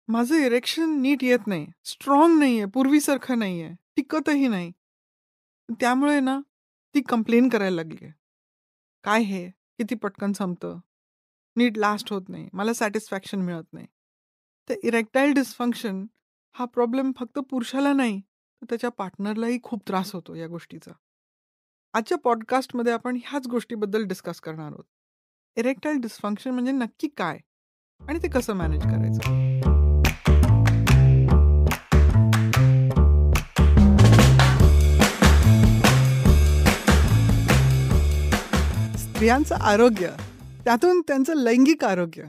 माझं इरेक्शन नीट येत नाही. स्ट्राँग नाहीये, पूर्वीसारखं नाहीये, टिकतही नाही. त्यामुळे ना, ती कंप्लेन करायला लागली आहे. काय हे? किती पटकन संपतं. नीट लास्ट होत नाही. मला सॅटिस्फॅक्शन मिळत नाही. तर इरेक्टाईल डिस्फंक्शन हा प्रॉब्लेम फक्त पुरुषाला नाही, तर त्याच्या पार्टनरलाही खूप त्रास होतो या गोष्टीचा. आजच्या पॉडकास्टमध्ये आपण ह्याच गोष्टीबद्दल डिस्कस करणार आहोत. इरेक्टाईल डिस्फंक्शन म्हणजे नक्की काय? आणि ते कसं मॅनेज करायचं? स्त्रियांचं आरोग्य, त्यातून त्यांचं लैंगिक आरोग्य,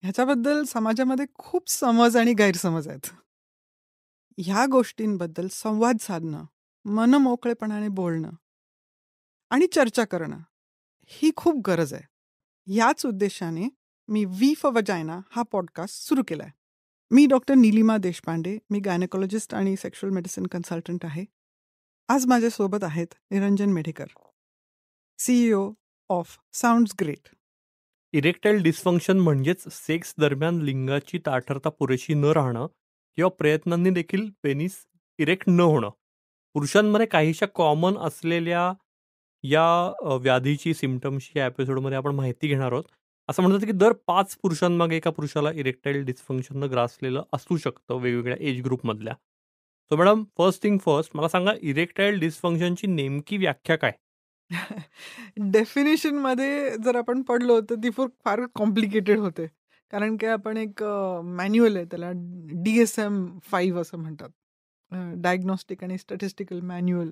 ह्याच्याबद्दल समाजामध्ये खूप समज आणि गैरसमज आहेत. ह्या गोष्टींबद्दल संवाद साधणं, मनमोकळेपणाने बोलणं आणि चर्चा करणं, ही खूप गरज आहे. याच उद्देशाने मी व्ही फॉर वजायना हा पॉडकास्ट सुरू केला आहे. मी डॉक्टर नीलिमा देशपांडे, मी गायनेकॉलॉजिस्ट आणि सेक्शुअल मेडिसिन कन्सल्टंट आहे. आज माझ्यासोबत आहेत Niranjan Medhekar, CEO of sounds great. Erectile dysfunction म्हणजेच सेक्स दरम्यान लिंगाची ताठरता पुरेशी न राहणं किंवा प्रयत्नांनी देखील पेनिस इरेक्ट न होणं. पुरुषांमध्ये काहीशा कॉमन असलेल्या या व्याधीची सिम्टम्सची या एपिसोडमध्ये आपण माहिती घेणार आहोत. असं म्हणतात की दर 5 पुरुषांमागे एका पुरुषाला इरेक्टाईल डिस्फंक्शननं ग्रासलेलं असू शकतं वेगवेगळ्या एज ग्रुपमधल्या. So madam, first thing first मला सांगा, इरेक्टाईल डिस्फंक्शनची नेमकी व्याख्या काय? डेफिनेशनमध्ये जर आपण पडलो तर ती फार कॉम्प्लिकेटेड होते. कारण की आपण एक मॅन्युअल आहे, त्याला DSM-5 असं म्हणतात. डायग्नोस्टिक आणि स्टॅटिस्टिकल मॅन्युअल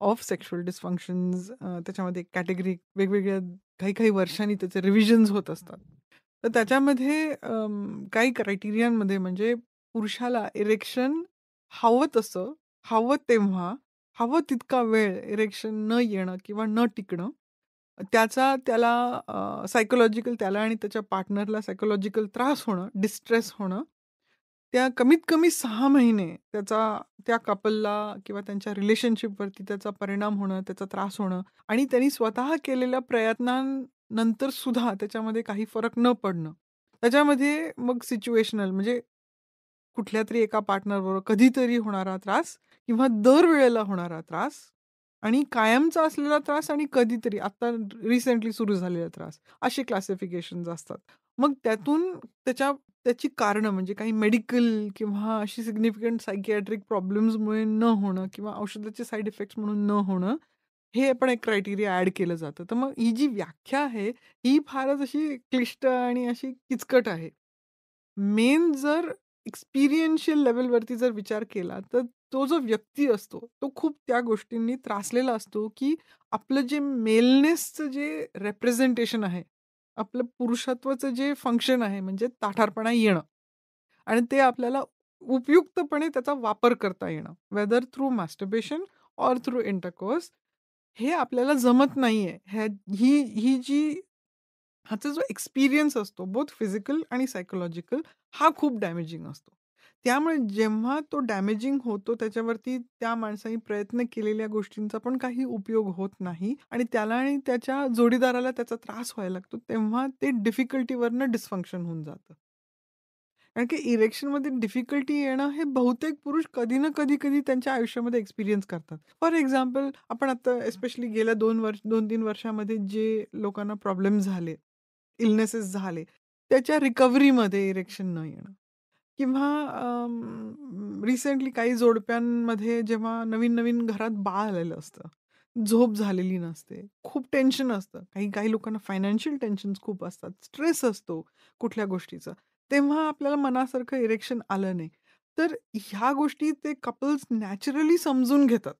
ऑफ सेक्शुअल डिस्फंक्शन्स. त्याच्यामध्ये कॅटेगरी वेगवेगळ्या काही वर्षांनी त्याचे रिव्हिजन्स होत असतात. तर त्याच्यामध्ये काही क्रायटेरियांमध्ये म्हणजे पुरुषाला इरेक्शन हवं तसं, हवं तेव्हा, हवं तितका वेळ इरेक्शन न येणं किंवा न टिकणं, त्याला सायकॉलॉजिकल, त्याला आणि त्याच्या पार्टनरला सायकॉलॉजिकल त्रास होणं, डिस्ट्रेस होणं, त्या कमीत कमी 6 महिने त्या कपलला किंवा त्यांच्या रिलेशनशिपवरती त्याचा परिणाम होणं, त्याचा त्रास होणं आणि त्यांनी स्वतः केलेल्या प्रयत्नांनंतर सुद्धा त्याच्यामध्ये काही फरक न पडणं. त्याच्यामध्ये मग सिच्युएशनल म्हणजे कुठल्यातरी एका पार्टनरबरोबर कधीतरी होणारा त्रास किंवा दरवेळेला होणारा त्रास आणि कायमचा असलेला त्रास आणि कधीतरी आता रिसेंटली सुरू झालेला त्रास, असे क्लासिफिकेशन्स असतात. मग त्यातून त्याची कारणं म्हणजे काही मेडिकल किंवा अशी सिग्निफिकंट सायकियाट्रिक प्रॉब्लेम्समुळे न होणं किंवा औषधाचे साइड इफेक्ट्स म्हणून न होणं, हे पण एक क्रायटेरिया ॲड केलं जातं. तर मग ही जी व्याख्या आहे, ही फारच अशी क्लिष्ट आणि अशी किचकट आहे. मेन जर एक्सपिरियन्शियल लेव्हलवरती जर विचार केला, तर तो जो व्यक्ती असतो, तो खूप त्या गोष्टींनी त्रासलेला असतो, की आपलं जे मेलनेसचं जे रिप्रेझेंटेशन आहे, आपलं पुरुषत्वाचं जे फंक्शन आहे, म्हणजे ताठारपणा येणं आणि ते आपल्याला उपयुक्तपणे त्याचा वापर करता येणं, whether through masturbation or through intercourse, हे आपल्याला जमत नाहीये. ही जी ह्याचा जो एक्सपिरियन्स असतो बोथ फिजिकल आणि सायकॉलॉजिकल, हा खूप डॅमेजिंग असतो. त्यामुळे जेव्हा तो डॅमेजिंग होतो त्याच्यावरती त्या माणसाने प्रयत्न केलेल्या गोष्टींचा पण काही उपयोग होत नाही आणि त्याला आणि त्याच्या जोडीदाराला त्याचा त्रास व्हायला लागतो, तेव्हा ते डिफिकल्टीवरनं डिस्फंक्शन होऊन जातं. कारण की इरेक्शनमध्ये डिफिकल्टी येणं हे बहुतेक पुरुष कधी ना कधी त्यांच्या आयुष्यामध्ये एक्सपिरियन्स करतात. फॉर एक्झाम्पल, आपण आता एस्पेशली गेल्या 2-3 वर्षामध्ये जे लोकांना प्रॉब्लेम झाले, इलनेसेस झाले, त्याच्या रिकव्हरीमध्ये इरेक्शन न येणं किंवा रिसेंटली काही जोडप्यांमध्ये जेव्हा नवीन-नवीन घरात बाळ आलेलं असतं, झोप झालेली नसते, खूप टेन्शन असतं. काही काही लोकांना फायनान्शियल टेन्शन्स खूप असतात, स्ट्रेस असतो कुठल्या गोष्टीचा. तेव्हा आपल्याला मनासारखं इरेक्शन आलं नाही. तर ह्या गोष्टी ते कपल्स नॅचरली समजून घेतात,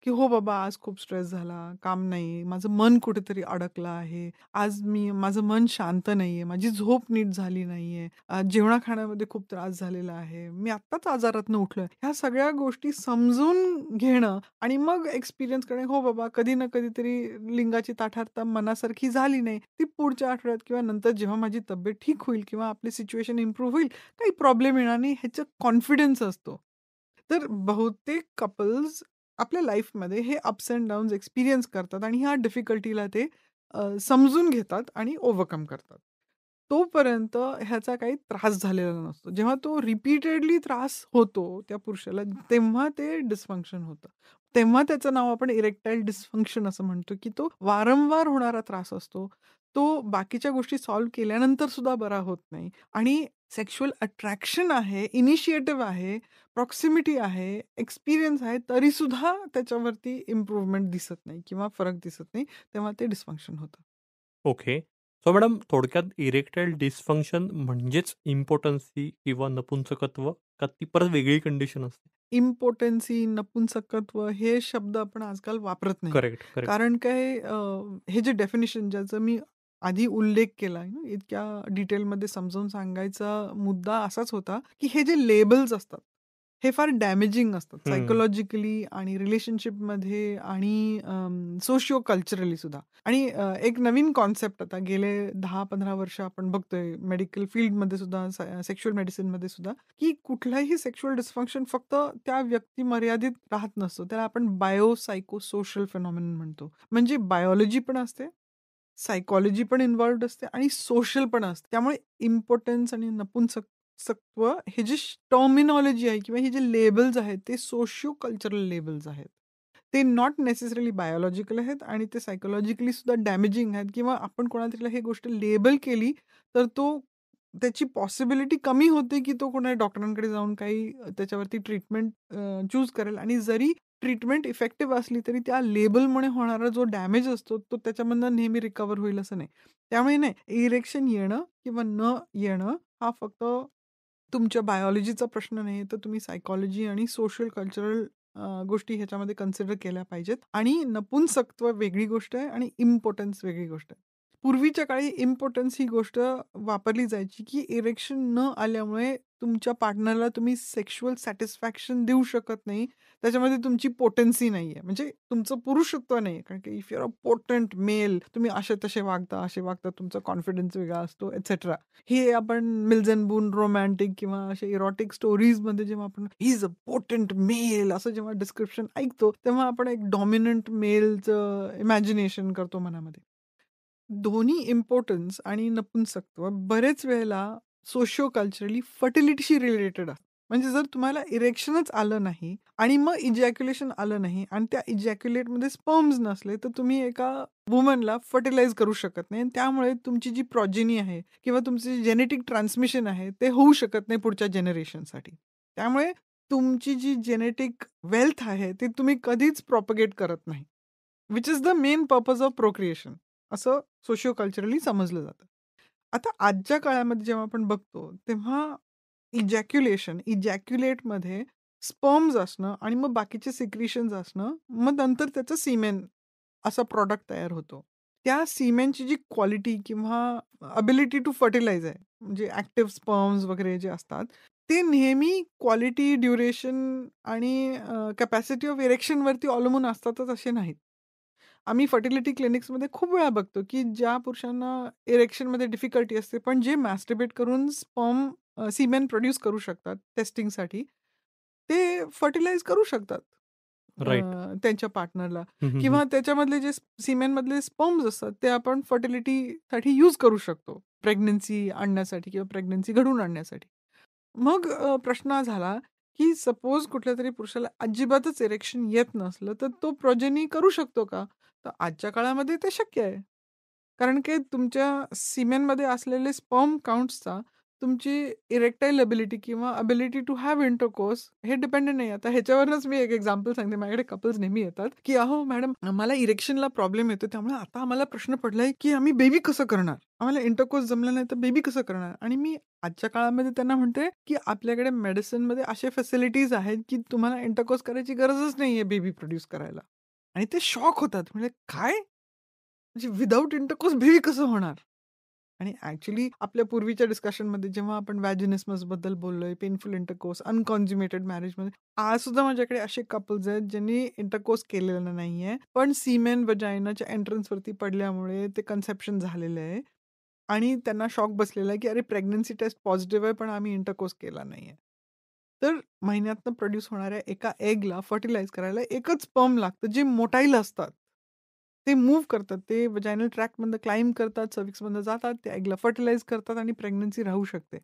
की हो बाबा, आज खूप स्ट्रेस झाला, काम नाही, माझं मन कुठेतरी अडकलं आहे, आज माझं मन शांत नाहीये, माझी झोप नीट झाली नाहीये, जेवणा-खाण्यामध्ये खूप त्रास झालेला आहे, मी आत्ताच आजारातनं उठलोय. ह्या सगळ्या गोष्टी समजून घेणं आणि मग एक्सपिरियन्स करणे, हो बाबा, कधी ना कधीतरी लिंगाची ताठारता मनासारखी झाली नाही, ती पुढच्या आठवड्यात किंवा नंतर जेव्हा माझी तब्येत ठीक होईल किंवा आपली सिच्युएशन इम्प्रूव्ह होईल, काही प्रॉब्लेम येणार नाही, ह्याचा कॉन्फिडन्स असतो. तर बहुतेक कपल्स आपल्या लाईफमध्ये हे अप्स अँड डाउन्स एक्सपिरियन्स करतात आणि ह्या डिफिकल्टीला ते समजून घेतात आणि ओव्हरकम करतात. तोपर्यंत ह्याचा काही त्रास झालेला नसतो. जेव्हा तो रिपीटेडली त्रास होतो त्या पुरुषाला, तेव्हा ते डिस्फंक्शन होतं. तेव्हा त्याचं नाव आपण इरेक्टाईल डिस्फंक्शन असं म्हणतो, की तो वारंवार होणारा त्रास असतो. तो बाकीच्या गोष्टी सॉल्व्ह केल्यानंतर सुद्धा बरा होत नाही आणि सेक्शुअल अट्रॅक्शन आहे, इनिशिएटिव्ह आहे, प्रॉक्सिमिटी आहे, एक्सपिरियन्स आहे, तरीसुद्धा त्याच्यावरती इम्प्रूव्हमेंट दिसत नाही किंवा फरक दिसत नाही. तेव्हा ते डिस्फंक्शन होतं. ओके. सो मॅडम थोडक्यात इरेक्टाईल डिस्फंक्शन म्हणजेच इम्पोटन्सी किंवा नपुंसकत्व का ती परत वेगळी कंडिशन असते? इम्पोटन्सी, नपुंसकत्व हे शब्द आपण आजकाल वापरत नाही. Correct, correct. कारण काय हे जे डेफिनिशन ज्याचा मी आधी उल्लेख केला आहे ना, इतक्या डिटेलमध्ये समजावून सांगायचा मुद्दा असाच होता, की हे जे लेबल्स असतात, हे फार डॅमेजिंग असतात हं. सायकॉलॉजिकली आणि रिलेशनशिपमध्ये आणि सोशिओ कल्चरली सुद्धा. आणि एक नवीन कॉन्सेप्ट आता गेले 10-15 वर्ष आपण बघतोय मेडिकल फील्डमध्ये सुद्धा, सेक्शुअल मेडिसिनमध्ये सुद्धा, की कुठलंही सेक्शुअल डिस्फंक्शन फक्त त्या व्यक्ती मर्यादित राहत नसतो. त्याला आपण बायो सायको सोशल फेनॉमेनॉन म्हणतो. म्हणजे बायोलॉजी पण असते, सायकॉलॉजी पण इन्व्हॉल्व्ड असते आणि सोशल पण असते. त्यामुळे इम्पोर्टन्स आणि नपुंसकत्व हे जे टर्मिनॉलॉजी आहे किंवा हे जे लेबल्स आहेत ते सोशिओ कल्चरल लेबल्स आहेत. ते नॉट नेसेसरीली बायोलॉजिकल आहेत आणि ते सायकॉलॉजिकली सुद्धा डॅमेजिंग आहेत किंवा आपण कोणाला तरी हे गोष्ट लेबल केली तर त्याची पॉसिबिलिटी कमी होते, की तो कोणा डॉक्टरांकडे जाऊन काही त्याच्यावरती ट्रीटमेंट चूज करेल आणि जरी ट्रीटमेंट इफेक्टिव्ह असली तरी त्या लेबलमुळे होणारा जो डॅमेज असतो तो त्याच्यामधनं नेहमी रिकव्हर होईल असं नाही. त्यामुळे नाही, इरेक्शन येणं किंवा न येणं हा फक्त तुमच्या बायोलॉजीचा प्रश्न नाही, तर तुम्ही सायकॉलॉजी आणि सोशल कल्चरल गोष्टी ह्याच्यामध्ये कन्सिडर केल्या पाहिजेत आणि नपुंसकत्व वेगळी गोष्ट आहे आणि इम्पोर्टन्स वेगळी गोष्ट आहे. पूर्वीच्या काळी इम्पोर्टन्स ही गोष्ट वापरली जायची, की इरेक्शन न आल्यामुळे तुमच्या पार्टनरला तुम्ही सेक्शुअल सॅटिस्फॅक्शन देऊ शकत नाही. त्याच्यामध्ये तुमची पोटेन्सी नाहीये. म्हणजे तुमचं पुरुषत्व नाहीये. कारण की if you are a potent male, तुम्ही असे-तसे वागता, असे वागता, तुमचा कॉन्फिडन्स वेगळा असतो, एटसेट्रा. हे आपण मिल्स अँड बून रोमॅन्टिक किंवा अशा इरोटिक स्टोरीजमध्ये जेव्हा आपण he is a potent male असं जेव्हा डिस्क्रिप्शन ऐकतो, तेव्हा आपण एक डॉमिनंट मेलचं इमॅजिनेशन करतो मनामध्ये. दोन्ही इम्पोर्टन्स आणि नपुंसकत्व बरेच वेळेला सोशिओ कल्चरली फर्टिलिटीशी रिलेटेड असतं. म्हणजे जर तुम्हाला इरेक्शनच आलं नाही आणि मग इजॅक्युलेशन आलं नाही आणि त्या इजॅक्युलेटमध्ये स्पर्म्स नसले, तर तुम्ही एका वुमनला फर्टिलाइज करू शकत नाही आणि त्यामुळे तुमची जी प्रोजेनी आहे किंवा तुमचे जेनेटिक ट्रान्समिशन आहे, ते होऊ शकत नाही पुढच्या जनरेशनसाठी. त्यामुळे तुमची जी जेनेटिक वेल्थ आहे, ती तुम्ही कधीच प्रॉपगेट करत नाही. Which is the main purpose of procreation असं सोशिओ कल्चरली समजलं जातं. आता आजच्या काळामध्ये जेव्हा आपण बघतो, तेव्हा इजॅक्युलेटमध्ये स्पर्म्स असणं आणि मग बाकीचे सिक्रिशन्स असणं, मग नंतर त्याचं सीमेन असा प्रॉडक्ट तयार होतो. त्या सीमेनची जी क्वालिटी किंवा अबिलिटी टू फर्टिलाइज आहे, म्हणजे ॲक्टिव्ह स्पर्म्स वगैरे जे असतात, ते नेहमी क्वालिटी, ड्युरेशन आणि कॅपॅसिटी ऑफ इरेक्शनवरती अवलंबून असतातच असे नाहीत. आम्ही फर्टिलिटी क्लिनिक्समध्ये खूप वेळा बघतो, की ज्या पुरुषांना इरेक्शनमध्ये डिफिकल्टी असते, पण जे मॅस्टरबेट करून सीमेन प्रोड्यूस करू शकतात टेस्टिंगसाठी, ते फर्टिलाइज करू शकतात राइट. त्यांच्या पार्टनरला हं, हं, हं. किंवा त्याच्यामधले जे सीमेनमधले स्पर्म्स असतात, ते आपण फर्टिलिटीसाठी यूज करू शकतो. प्रेग्नन्सी आणण्यासाठी किंवा प्रेग्नन्सी घडवून आणण्यासाठी. मग प्रश्न हा झाला, की सपोज कुठल्यातरी पुरुषाला अजिबातच इरेक्शन येत नसलं, तर तो प्रोजेनी करू शकतो का? तर आजच्या काळामध्ये ते शक्य आहे. कारण की तुमच्या सीमेनमध्ये असलेले स्पर्म काउंट्सचा तुमची इरेक्टाईल एबिलिटी किंवा एबिलिटी टू हॅव इंटरकोर्स हे डिपेंडंट नाही. आता ह्याच्यावरूनच मी एक एक्झाम्पल सांगते. माझ्याकडे कपल्स नेहमी येतात, की "अहो मॅडम, आम्हाला इरेक्शनला प्रॉब्लेम येतो. त्यामुळे आता आम्हाला प्रश्न पडलाय, की आम्ही बेबी कसं करणार? आम्हाला इंटरकोर्स जमला नाही तर बेबी कसं करणार?" आणि मी आजच्या काळामध्ये त्यांना म्हणते, की आपल्याकडे मेडिसिनमध्ये अशा फॅसिलिटीज आहेत, की तुम्हाला इंटरकोर्स करायची गरजच नाहीये बेबी प्रोड्यूस करायला. आणि ते शॉक होतात. म्हणजे "काय? म्हणजे विथआऊट इंटरकोर्स बेबी कसं होणार?" आणि ॲक्चुअली आपल्या पूर्वीच्या डिस्कशनमध्ये जेव्हा आपण व्हॅजिनिसमसबद्दल बोललोय, पेनफुल इंटरकोर्स, अनकॉन्झ्युमेटेड मॅरेजमध्ये, आज सुद्धा माझ्याकडे असे कपल्स आहेत ज्यांनी इंटरकोर्स केलेला नाहीये. पण सीमेन व्हजाइनाच्या एंट्रन्सवरती पडल्यामुळे ते कन्सेप्शन झालेलं आहे आणि त्यांना शॉक बसलेला आहे, की अरे प्रेग्नन्सी टेस्ट पॉझिटिव्ह आहे, पण आम्ही इंटरकोर्स केला नाहीये. तर महिन्यातनं प्रोड्यूस होणाऱ्या एका एगला फर्टिलाइज करायला एकच स्पर्म लागतं, जे मोटाईल असतात. ते मूव्ह करतात. ते व्हजायनल ट्रॅक्टमधनं क्लाइंब करतात, सर्व्हिक्समधनं जातात, त्या एगला फर्टिलाइज करतात आणि प्रेग्नन्सी राहू शकते.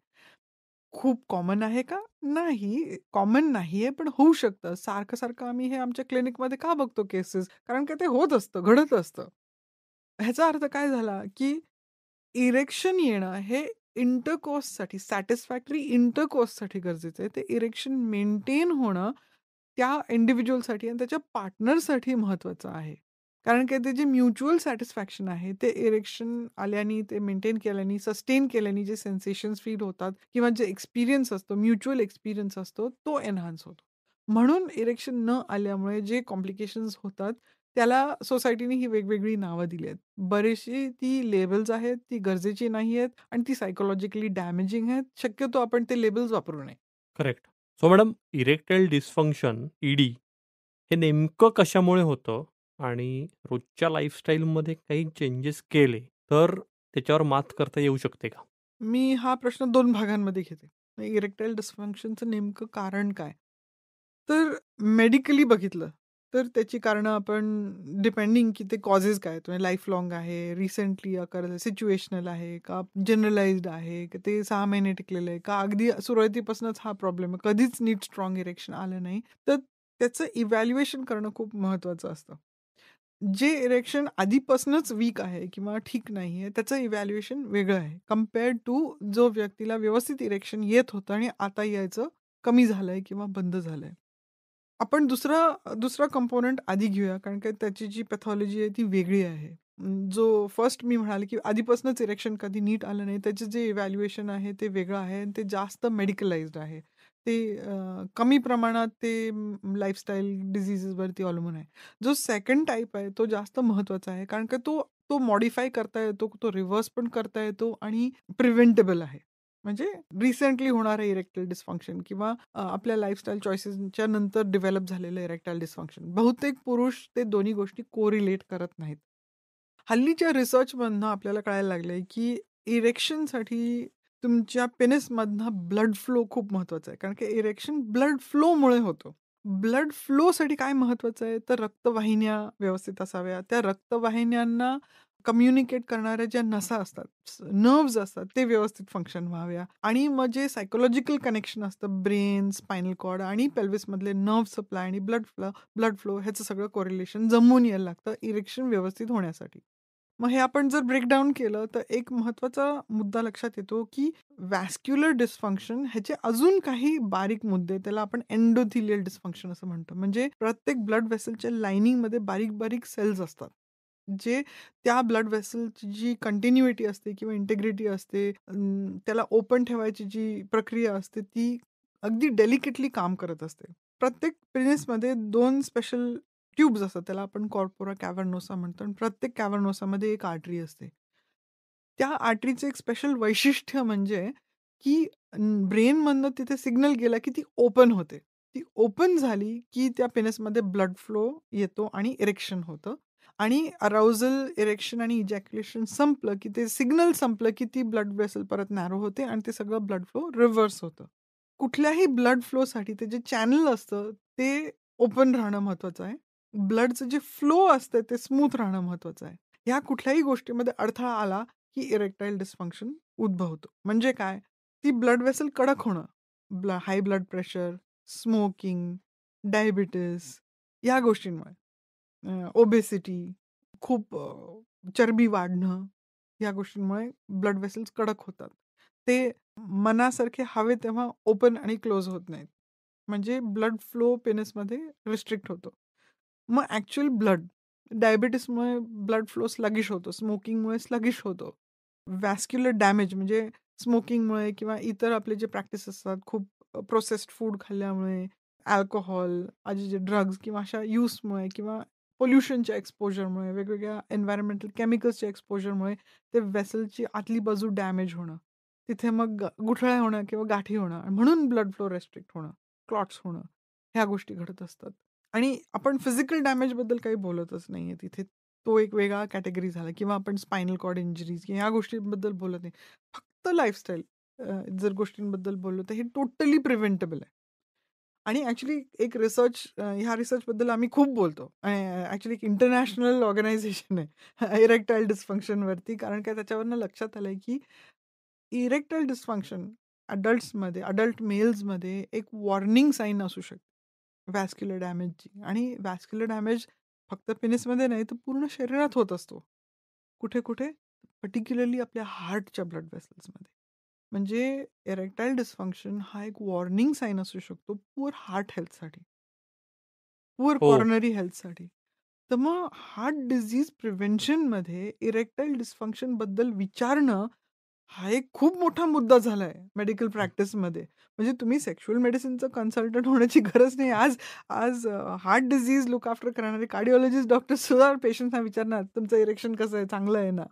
खूप कॉमन आहे का? नाही, कॉमन नाहीये, पण होऊ शकतं. सारखं-सारखं आम्ही हे आमच्या क्लिनिकमध्ये का बघतो केसेस? कारण का ते होत असतं, घडत असतं. ह्याचा अर्थ काय झाला, की इरेक्शन येणं हे इंटरकोर्ससाठी, सॅटिस्फॅक्टरी इंटरकोर्ससाठी गरजेचं आहे. ते इरेक्शन मेंटेन होणं त्या इंडिव्हिज्युअलसाठी आणि त्याच्या पार्टनरसाठी महत्वाचं आहे. कारण की ते जे म्युच्युअल सॅटिस्फॅक्शन आहे, ते इरेक्शन आल्याने, ते मेंटेन केल्याने, सस्टेन केल्याने जे सेन्सेशन्स फील होतात किंवा जे एक्सपिरियन्स असतो, म्युच्युअल एक्सपिरियन्स असतो, तो एन्हान्स होतो. म्हणून इरेक्शन न आल्यामुळे जे कॉम्प्लिकेशन्स होतात, त्याला सोसायटीने ही वेगवेगळी नावं दिली आहेत. बरीचशी ती लेबल्स आहेत, ती गरजेची नाही आहेत आणि ती सायकॉलॉजिकली डॅमेजिंग आहेत. शक्यतो आपण ते लेबल्स वापरू नये. Correct. So madam, erectile dysfunction ED हे नेमकं कशामुळे होतं आणि रोजच्या लाईफस्टाईलमध्ये काही चेंजेस केले तर त्याच्यावर मात करता येऊ शकते का? मी हा प्रश्न 2 भागांमध्ये घेते. इरेक्टाईल डिस्फंक्शनचं नेमकं कारण काय? तर मेडिकली बघितलं, तर त्याची कारणं आपण डिपेंडिंग की ते कॉजेस काय आहेत. म्हणजे लाईफ लाँग आहे, रिसेंटली अकर सिच्युएशनल आहे का जनरलाइज्ड आहे, की ते 6 महिने टिकलेलं आहे का अगदी सुरुवातीपासूनच हा प्रॉब्लेम आहे. कधीच नीट स्ट्राँग इरेक्शन आलं नाही. तर त्याचं इव्हॅल्युएशन करणं खूप महत्त्वाचं असतं. जे इरेक्शन आधीपासूनच वीक आहे किंवा ठीक नाहीये, त्याचं इव्हॅल्युएशन वेगळं आहे. कंपेअर्ड टू जो व्यक्तीला व्यवस्थित इरेक्शन येत होतं आणि आता यायचं कमी झालंय किंवा बंद झालंय. आपण दुसरा कंपोनंट आधी घेऊया, कारण का त्याची जी पॅथॉलॉजी आहे ती वेगळी आहे. जो फर्स्ट मी म्हणाले, की आधीपासूनच इरेक्शन कधी नीट आलं नाही. त्याचं जे इव्हॅल्युएशन आहे ते वेगळं आहे आणि ते जास्त मेडिकलाइज्ड आहे. ते कमी प्रमाणात ते लाईफस्टाईल डिसीजेसवरती अवलंबून आहे. जो सेकंड टाइप आहे तो जास्त महत्त्वाचा आहे, कारण का तो तो मॉडिफाय करता येतो, तो रिव्हर्स पण करता येतो आणि प्रिव्हेंटेबल आहे. म्हणजे रिसेंटली होणारं इरेक्टाईल डिस्फंक्शन किंवा आपल्या लाईफस्टाईल चॉईसेसच्या नंतर डेव्हलप झालेलं इरेक्टाईल डिस्फंक्शन. बहुतेक पुरुष ते दोन्ही गोष्टी कोरिलेट करत नाहीत. हल्लीच्या रिसर्चमधनं आपल्याला कळायला लागलंय, की इरेक्शनसाठी तुमच्या पेनिसमधनं ब्लड फ्लो खूप महत्वाचा आहे. कारण की इरेक्शन ब्लड फ्लोमुळे होतं. ब्लड फ्लोसाठी काय महत्वाचं आहे, तर रक्तवाहिन्या व्यवस्थित असाव्या. त्या रक्तवाहिन्यांना कम्युनिकेट करणाऱ्या ज्या नसा असतात, नर्व्हज असतात, ते व्यवस्थित फंक्शन व्हाव्या आणि मग जे सायकॉलॉजिकल कनेक्शन असतं ब्रेन, स्पायनल कॉर्ड आणि पेल्विसमधले नर्व्ह सप्लाय आणि ब्लड फ्लो ह्याचं सगळं कोरिलेशन जमून यायला लागतं इरेक्शन व्यवस्थित होण्यासाठी. मग हे आपण जर ब्रेकडाउन केलं, तर एक महत्त्वाचा मुद्दा लक्षात येतो, की व्हॅस्क्युलर डिस्फंक्शन ह्याचे अजून काही बारीक मुद्दे, त्याला आपण एंडोथेलियल डिस्फंक्शन असं म्हणतो. म्हणजे प्रत्येक ब्लड व्हेसलच्या लाइनिंगमध्ये बारीक-बारीक सेल्स असतात. जे त्या ब्लड व्हेसलची जी कंटिन्युइटी असते किंवा इंटिग्रिटी असते, त्याला ओपन ठेवायची जी प्रक्रिया असते, ती अगदी डेलिकेटली काम करत असते. प्रत्येक पेनिसमध्ये 2 स्पेशल ट्यूब्स असतात. त्याला आपण कॉर्पोरा कॅव्हर्नोसा म्हणतो आणि प्रत्येक कॅव्हर्नोसामध्ये एक आर्टरी असते. त्या आर्टरीचं एक स्पेशल वैशिष्ट्य म्हणजे, की ब्रेनमधनं तिथे सिग्नल गेला, की ती ओपन होते. ती ओपन झाली, की त्या पेनिसमध्ये ब्लड फ्लो येतो आणि इरेक्शन होतं आणि अराउजल, इरेक्शन आणि इजॅक्युलेशन संपलं, की ते सिग्नल संपलं, की ती ब्लड व्हेसल परत नॅरो होते आणि ते सगळं ब्लड फ्लो रिव्हर्स होतं. कुठल्याही ब्लड फ्लोसाठी ते जे चॅनल असतं, ते ओपन राहणं महत्वाचं आहे. ब्लडचं जे फ्लो असतं ते स्मूथ राहणं महत्वाचं आहे. ह्या कुठल्याही गोष्टीमध्ये अडथळा आला, की इरेक्टाईल डिस्फंक्शन उद्भवतो. म्हणजे काय? ती ब्लड व्हेसल कडक होणं, high blood pressure, smoking, diabetes या गोष्टींमुळे, ओबेसिटी, खूप चरबी वाढणं, या गोष्टींमुळे ब्लड व्हेसल्स कडक होतात. ते मनासारखे हवे तेव्हा ओपन आणि क्लोज होत नाहीत. म्हणजे ब्लड फ्लो पेनिसमध्ये रिस्ट्रिक्ट होतो. मग ॲक्चुअल ब्लड डायबिटीसमुळे ब्लड फ्लो स्लगिश होतो. स्मोकिंगमुळे स्लगिश होतो. व्हॅस्क्युलर डॅमेज म्हणजे स्मोकिंगमुळे किंवा इतर आपले जे प्रॅक्टिस असतात, खूप प्रोसेस्ड फूड खाल्ल्यामुळे, अल्कोहल, आधी जे ड्रग्ज किंवा अशा यूजमुळे किंवा पोल्युशनच्या एक्सपोजरमुळे, वेगवेगळ्या एन्व्हायर्नमेंटल केमिकल्सच्या एक्सपोजरमुळे ते व्हेसलची आतली बाजू डॅमेज होणं. तिथे मग गुठळ्या होणं किंवा गाठी होणं म्हणून ब्लड फ्लो रेस्ट्रिक्ट होणं, क्लॉट्स होणं, ह्या गोष्टी घडत असतात. आणि आपण फिजिकल डॅमेजबद्दल काही बोलतच नाहीये तिथे. तो एक वेगळा कॅटेगरी झाला किंवा आपण स्पायनल कॉर्ड इंजरीज ह्या गोष्टींबद्दल बोलत नाही. फक्त लाईफस्टाईल जर गोष्टींबद्दल बोललो तर हे टोटली प्रिव्हेंटेबल आहे. आणि ॲक्चुअली एक रिसर्च ह्या रिसर्चबद्दल आम्ही खूप बोलतो. ॲक्चुअली एक इंटरनॅशनल ऑर्गनायझेशन आहे इरेक्टाईल डिस्फंक्शनवरती. कारण काय त्याच्यावरनं लक्षात आलंय, की इरेक्टाईल डिस्फंक्शन अडल्ट मेल्समध्ये एक वॉर्निंग साइन असू शकते व्हॅस्क्युलर डॅमेजची. आणि व्हॅस्क्युलर डॅमेज फक्त पेनिसमध्ये नाही, तर पूर्ण शरीरात होत असतो. कुठे-कुठे? पर्टिक्युलरली आपल्या हार्टच्या ब्लड वेसल्समध्ये. म्हणजे इरेक्टाईल डिस्फंक्शन हा एक वॉर्निंग साइन असू शकतो पुअर हार्ट हेल्थसाठी, पुअर हो. कॉरोनरी हेल्थसाठी. तर मग हार्ट डिसीज प्रिव्हेन्शनमध्ये इरेक्टाईल डिस्फंक्शनबद्दल विचारणं हा एक खूप मोठा मुद्दा झालाय मेडिकल प्रॅक्टिसमध्ये. म्हणजे तुम्ही सेक्शुअल मेडिसिनचं कन्सल्टंट होण्याची गरज नाही. आज आज हार्ट डिसीज लूक आफ्टर करणारे कार्डिओलॉजिस्ट डॉक्टर्स सुद्धा पेशंट्सना विचारणार, "तुमचं इरेक्शन कसं आहे? चांगलं आहे ना?"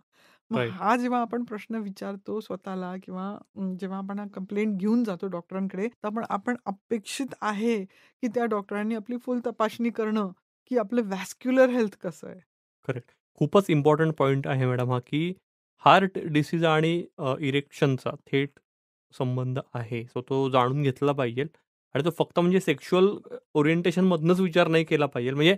मग राइट. हा जेव्हा आपण प्रश्न विचारतो स्वतःला किंवा जेव्हा आपण हा कंप्लेंट घेऊन जातो डॉक्टरांकडे, तर आपण आपण अपेक्षित आहे, की त्या डॉक्टरांनी आपली फुल तपासणी करणं, की आपलं व्हॅस्क्युलर हेल्थ कसं आहे. करेक्ट. खूपच इम्पॉर्टंट पॉइंट आहे मॅडम हा, की हार्ट डिसीज आणि इरेक्शनचा थेट संबंध आहे. सो तो जाणून घेतला पाहिजे आणि तो फक्त म्हणजे सेक्शुअल ओरिएंटेशनमधनंच विचार नाही केला पाहिजे. म्हणजे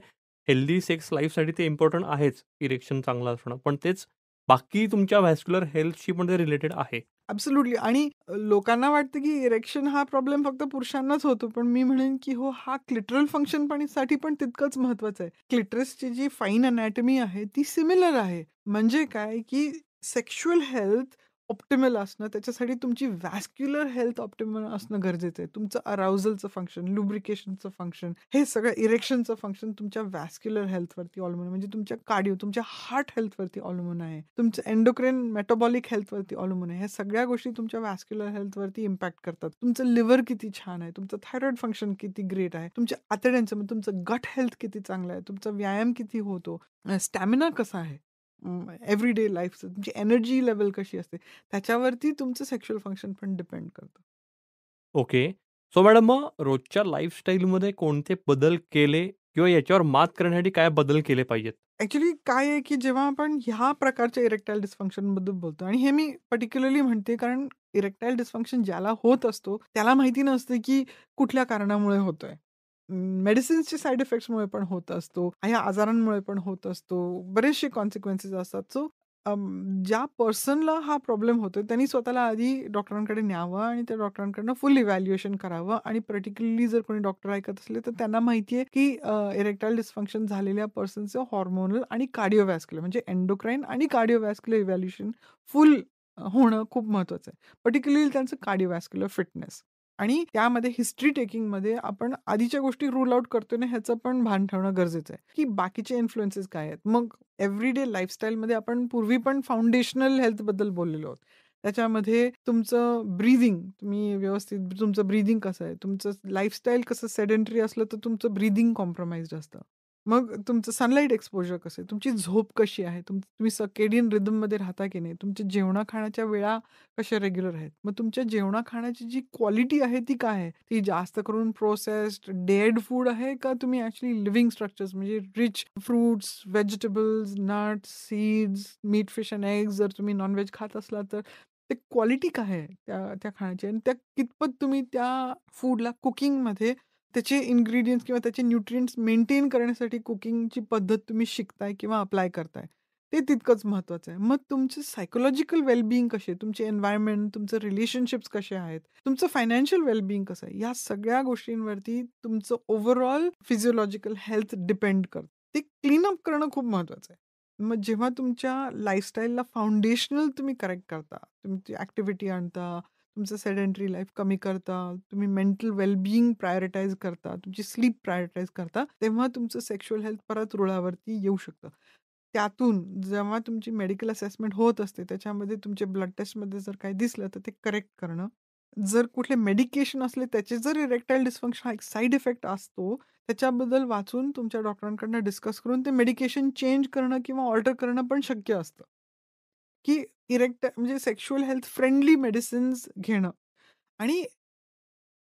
हेल्दी सेक्स लाईफसाठी ते इम्पॉर्टंट आहेच, इरेक्शन चांगलं असणं. पण तेच बाकी तुमच्या व्हॅस्क्युलर हेल्थशी पण ते रिलेटेड आहे. ॲब्सोल्युटली. आणि लोकांना वाटतं, की इरेक्शन हा प्रॉब्लेम फक्त पुरुषांनाच होतो. पण मी म्हणेन, की हो, हा क्लिटरल फंक्शन पण साठी पण तितकंच महत्वाचं आहे. क्लिटरसची जी फाईन अनॅटमी आहे, ती सिमिलर आहे. म्हणजे काय, की सेक्शुअल हेल्थ ऑप्टिमल असणं, त्याच्यासाठी तुमची व्हॅस्क्युलर हेल्थ ऑप्टिमल असणं गरजेचं आहे. तुमचं अराउझलचं फंक्शन, लुब्रिकेशनचं फंक्शन, हे सगळं इरेक्शनचं फंक्शन तुमच्या व्हॅस्क्युलर हेल्थवरती अवलंबून आहे. म्हणजे तुमच्या कार्डिओ, तुमच्या हार्ट हेल्थवरती अवलंबून आहे. तुमचं एंडोक्राईन मेटाबॉलिक हेल्थवरती अवलंबून आहे. ह्या सगळ्या गोष्टी तुमच्या व्हॅस्क्युलर हेल्थवरती इम्पॅक्ट करतात. तुमचं लिव्हर किती छान आहे, तुमचं थायरॉइड फंक्शन किती ग्रेट आहे, तुमच्या आतड्यांचं म्हणजे तुमचं गट हेल्थ किती चांगलं आहे, तुमचा व्यायाम किती होतो, स्टॅमिना कसा आहे, एव्हरीडे लाईफचं तुमची एनर्जी लेव्हल कशी असते, त्याच्यावरती तुमचं सेक्शुअल फंक्शन पण डिपेंड करतं. ओके. सो मॅडम मग रोजच्या लाईफस्टाईलमध्ये कोणते बदल केले किंवा याच्यावर मात करण्यासाठी काय बदल केले पाहिजेत? ॲक्चुअली काय आहे, की जेव्हा आपण ह्या प्रकारच्या इरेक्टाईल डिस्फंक्शनबद्दल बोलतो आणि हे मी पर्टिक्युलरली म्हणते कारण इरेक्टाईल डिस्फंक्शन ज्याला होत असतो, त्याला माहिती नसते, की कुठल्या कारणामुळे होतोय. मेडिसिन्सचे साइड इफेक्ट्समुळे पण होत असतो. ह्या आजारांमुळे पण होत असतो. बरेचसे कॉन्सिक्वेन्सेस असतात. सो ज्या पर्सनला हा प्रॉब्लेम होतोय त्यांनी स्वतःला आधी डॉक्टरांकडे न्यावं आणि त्या डॉक्टरांकडनं फुल इव्हॅल्युएशन करावं आणि पर्टिक्युलरली जर कोणी डॉक्टर ऐकत असले तर त्यांना माहिती आहे, की इरेक्टाईल डिस्फंक्शन झालेल्या पर्सनचं हॉर्मोनल आणि कार्डिओव्हॅस्क्युलर म्हणजे एंडोक्राईन आणि कार्डिओव्हॅस्क्युलर इव्हॅल्युएशन फुल होणं खूप महत्वाचं आहे. पर्टिक्युलरली त्यांचं कार्डिओव्हॅस्क्युलर फिटनेस. आणि त्यामध्ये हिस्ट्री टेकिंगमध्ये आपण आधीच्या गोष्टी रूल आउट करतोय ना, ह्याचं पण भान ठेवणं गरजेचं आहे, की बाकीचे इन्फ्लुएन्सेस काय आहेत. मग एव्हरीडे लाईफस्टाईलमध्ये आपण पूर्वी पण फाउंडेशनल हेल्थबद्दल बोललेलो आहोत. त्याच्यामध्ये तुमचं ब्रीथिंग, तुम्ही व्यवस्थित तुमचं ब्रीथिंग कसं आहे, तुमचं लाईफस्टाईल कसं सेडेंटरी असलं तर तुमचं ब्रीथिंग कॉम्प्रोमाइज्ड असतं. मग तुमचं सनलाईट एक्सपोजर कसं आहे, तुमची झोप कशी आहे, तुम्ही सर्केडियन रिदममध्ये राहता की नाही, तुमच्या जेवणा-खाण्याच्या वेळा कशा रेग्युलर आहेत. मग तुमच्या जेवणा-खाण्याची जी क्वालिटी आहे ती काय आहे? ती जास्त करून प्रोसेस्ड, डेड फूड आहे का तुम्ही ॲक्चुअली लिव्हिंग स्ट्रक्चर्स म्हणजे rich fruits, vegetables, nuts, seeds, meat, fish and eggs जर तुम्ही नॉन खात असला तर ते क्वालिटी काय आहे त्या त्या खाण्याची आणि त्या कितपत तुम्ही त्या फूडला कुकिंगमध्ये त्याचे इन्ग्रीडियंट्स किंवा त्याचे न्यूट्रिएंट्स मेंटेन करण्यासाठी कुकिंगची पद्धत तुम्ही शिकताय किंवा अप्लाय करताय. ते तितकंच महत्वाचं आहे. मग तुमचं सायकॉलॉजिकल वेलबिंग कशी आहे? तुमचे एन्व्हायर्नमेंट, तुमचे रिलेशनशिप्स कसे आहेत? तुमचं फायनान्शियल वेलबिंग कसं आहे? या सगळ्या गोष्टींवरती तुमचं ओव्हरऑल फिजिओलॉजिकल हेल्थ डिपेंड करतं. ते क्लीन अप करणं खूप महत्वाचं आहे. मग जेव्हा तुमच्या लाईफस्टाईलला फाउंडेशनल तुम्ही करेक्ट करता, तुमची ॲक्टिव्हिटी आणता, तुमचं सेडेंटरी लाईफ कमी करता, तुम्ही मेंटल वेलबिंग प्रायोरिटाईज करता, तुमची स्लीप प्रायोरिटाईज करता, तेव्हा तुमचं सेक्शुअल हेल्थ परत रुळावरती येऊ शकतं. त्यातून जेव्हा तुमची मेडिकल असेसमेंट होत असते, त्याच्यामध्ये तुमचे ब्लड टेस्टमध्ये जर काही दिसलं, तर ते करेक्ट करणं. जर कुठले मेडिकेशन असले, त्याचे जर इरेक्टाईल डिस्फंक्शन हा एक साइड इफेक्ट असतो, त्याच्याबद्दल वाचून तुमच्या डॉक्टरांकडनं डिस्कस करून ते मेडिकेशन चेंज करणं किंवा ऑल्टर करणं पण शक्य असतं. की म्हणजे सेक्शुअल हेल्थ फ्रेंडली मेडिसिन्स घेणं आणि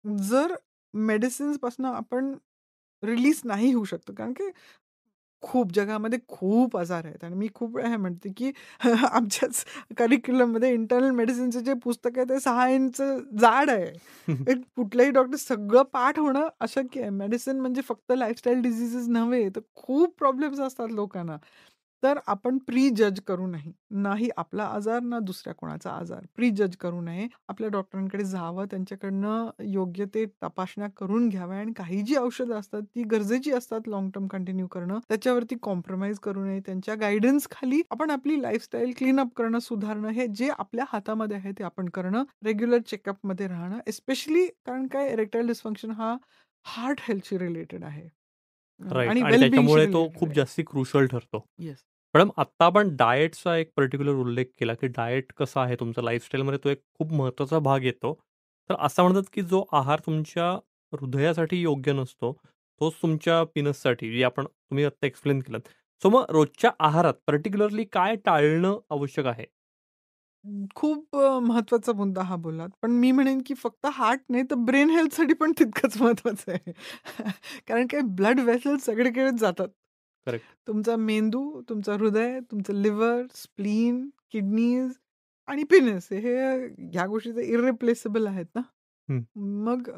जर मेडिसिन्सपासून आपण रिलीज नाही होऊ शकतो. कारण की खूप जगामध्ये खूप आजार आहेत आणि मी खूप वेळा हे म्हणते, की आमच्याच करिक्युलममध्ये इंटरनल मेडिसिनचं जे पुस्तक आहे ते 6 इंच जाड आहे. एक कुठलाही डॉक्टर सगळं पाठ होणं अशक्य आहे. मेडिसिन म्हणजे फक्त लाईफस्टाईल डिसीजेस नव्हे, तर खूप प्रॉब्लेम्स असतात लोकांना. तर आपण प्री-जज करू नये. नाही आपला आजार, ना दुसऱ्या कोणाचा आजार. प्री-जज करू नये. आपल्या डॉक्टरांकडे जावं, त्यांच्याकडनं योग्य ते तपासण्या करून घ्याव्या आणि काही जी औषधं असतात, ती गरजेची असतात लाँग टर्म कंटिन्यू करणं. त्याच्यावरती कॉम्प्रोमाईज करू नये. त्यांच्या गाईडन्सखाली आपण आपली लाईफस्टाईल क्लीनअप करणं, सुधारणं, हे जे आपल्या हातामध्ये आहे ते आपण करणं. रेग्युलर चेकअपमध्ये राहणं. एस्पेशली कारण काय इरेक्टाईल डिस्फंक्शन हा हार्ट हेल्थशी रिलेटेड आहे राइट आणि आणि वेल बीइंगशी त्याच्यामुळे तो रिलेटेड खूप आहे. जास्ती क्रुशल ठरतो. येस. मॅडम आत्ता आपण डाएटचा एक पर्टिक्युलर उल्लेख केला, की डाएट कसा आहे तुमचा लाईफस्टाईलमध्ये तो एक खूप महत्त्वाचा भाग येतो. तर असं म्हणतात, की जो आहार तुमच्या हृदयासाठी योग्य नसतो, तोच तुमच्या पिनससाठी जे आपण तुम्ही आत्ता एक्सप्लेन केलंत. सो मग रोजच्या आहारात पर्टिक्युलरली काय टाळणं आवश्यक आहे? खूप महत्त्वाचा मुद्दा हा बोललात. पण मी म्हणेन, की फक्त हार्ट नाही तर ब्रेन हेल्थसाठी पण तितकंच महत्त्वाचं आहे. कारण काय ब्लड वेसल्स सगळीकडेच जातात. करेक्ट. तुमचा मेंदू, तुमचं हृदय, तुमचं लिव्हर, स्प्लीन, किडनीज आणि पिनस हे ह्या गोष्टी तर इर्रिप्लेसेबल आहेत ना. हं. मग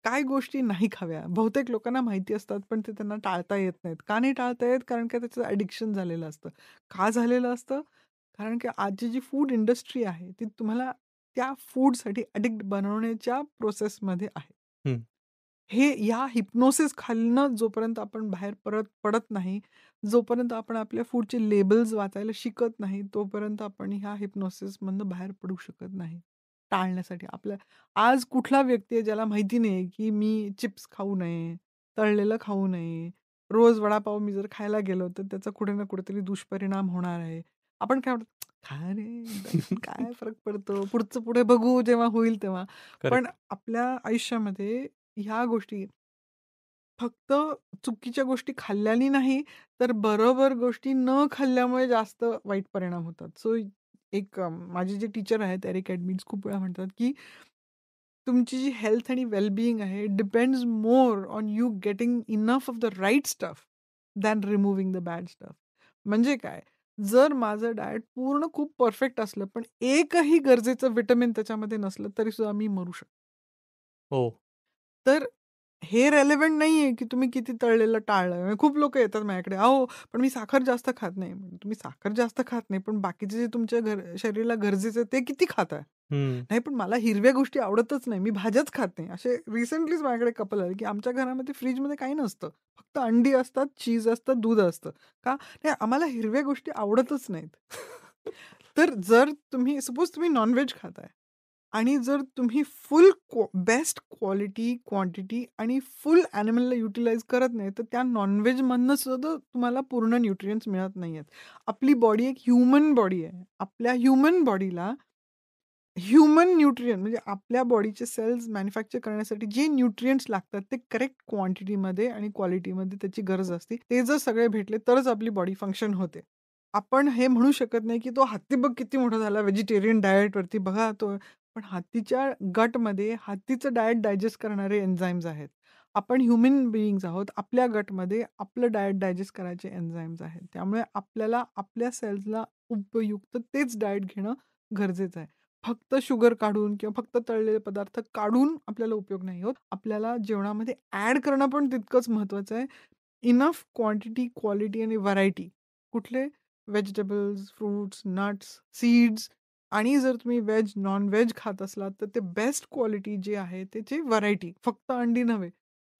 काय गोष्टी नाही खाव्या. बहुतेक लोकांना माहिती असतात, पण ते त्यांना टाळता येत नाहीत. का नाही टाळता येत? कारण का त्याचं ॲडिक्शन झालेलं असतं. का झालेलं असतं? कारण की आजची जी फूड इंडस्ट्री आहे, ती तुम्हाला त्या फूडसाठी ॲडिक्ट बनवण्याच्या प्रोसेसमध्ये आहे. हं. हे या हिप्नोसिस खालनं जोपर्यंत आपण बाहेर परत पडत नाही, जोपर्यंत आपण आपल्या फूडचे लेबल्स वाचायला शिकत नाही, तोपर्यंत आपण ह्या हिप्नोसिसमधनं बाहेर पडू शकत नाही. टाळण्यासाठी आज कुठला व्यक्ती आहे ज्याला माहिती नाही, की मी चिप्स खाऊ नये, तळलेलं खाऊ नये, रोज वडापाव मी जर खायला गेलो, तर त्याचा कुठे ना कुठेतरी दुष्परिणाम होणार आहे. आपण काय म्हणतो, "खा रे, त्याच्यात काय फरक पडतो, पुढचं पुढे बघू जेव्हा होईल तेव्हा." पण करेक्ट. आपल्या आयुष्यामध्ये ह्या गोष्टी फक्त चुकीच्या गोष्टी खाल्ल्याने नाही, तर बरोबर गोष्टी न खाल्ल्यामुळे जास्त वाईट परिणाम होतात. सो माझे जे टीचर आहेत एरिक एडमिन्स खूप वेळा म्हणतात, की तुमची जी हेल्थ आणि वेल आहे depends more on you getting enough of the right stuff than removing the bad stuff. म्हणजे काय? जर माझं डायट पूर्ण खूप परफेक्ट असलं, पण एकही गरजेचं व्हिटॅमिन त्याच्यामध्ये नसलं, तरीसुद्धा मी मरू शकतो. हो. तर हे रेलेव्हंट नाहीये, की तुम्ही किती तळलेलं टाळलं. म्हणजे खूप लोकं येतात माझ्याकडे, "अहो, पण मी साखर जास्त खात नाही." तुम्ही साखर जास्त खात नाही, पण बाकीचे जे तुमच्या शरीराला गरजेचं आहे ते किती खाताय? हं. नाही, पण मला हिरव्या गोष्टी आवडतच नाही. मी भाज्याच खात नाही. असे रिसेंटलीच माझ्याकडे कपल आले, की आमच्या घरामध्ये फ्रिजमध्ये काही नसतं. फक्त अंडी असतात, चीज असतं, दूध असतं. का? नाही, आम्हाला हिरव्या गोष्टी आवडतच नाहीत. तर जर तुम्ही सपोज तुम्ही नॉन-व्हेज खाताय आणि जर तुम्ही फुल बेस्ट क्वालिटी, क्वांटिटी आणि फुल ॲनिमलला युटिलाइज करत नाही, तर त्या नॉन-व्हेजमधनं सुद्धा तुम्हाला पूर्ण न्यूट्रिएंट्स मिळत नाहीयेत. आपली बॉडी एक ह्युमन बॉडी आहे. आपल्या ह्युमन बॉडीला ह्युमन न्यूट्रिएंट म्हणजे आपल्या बॉडीचे सेल्स मॅन्युफॅक्चर करण्यासाठी जे न्यूट्रिएंट्स लागतात, ते करेक्ट क्वांटिटीमध्ये आणि क्वालिटीमध्ये त्याची गरज असते. ते जर सगळे भेटले तरच आपली बॉडी फंक्शन होते. आपण हे म्हणू शकत नाही, की तो हत्ती बघ किती मोठा झाला व्हेजिटेरियन डायटवरती बघा तो पण हत्तीच्या गटमध्ये हत्तीचं डायट डायजेस्ट करणारे एन्झाईम्स आहेत. आपण ह्युमन बीइंग्ज आहोत. आपल्या गटमध्ये आपलं डायट डायजेस्ट करायचे एन्झाईम्स आहेत. त्यामुळे आपल्याला आपल्या सेल्सला उपयुक्त तेच डायट घेणं गरजेचं आहे. फक्त शुगर काढून किंवा फक्त तळलेले पदार्थ काढून आपल्याला उपयोग नाही होत. आपल्याला जेवणामध्ये ॲड करणं पण तितकंच महत्त्वाचं आहे. इनफ क्वांटिटी, क्वालिटी आणि व्हरायटी. कुठले? व्हेजिटेबल्स, फ्रुट्स, नट्स, सीड्स आणि जर तुम्ही व्हेज, नॉन-व्हेज खात असलात, तर ते बेस्ट क्वालिटी जे आहे त्याची व्हरायटी. फक्त अंडी नव्हे.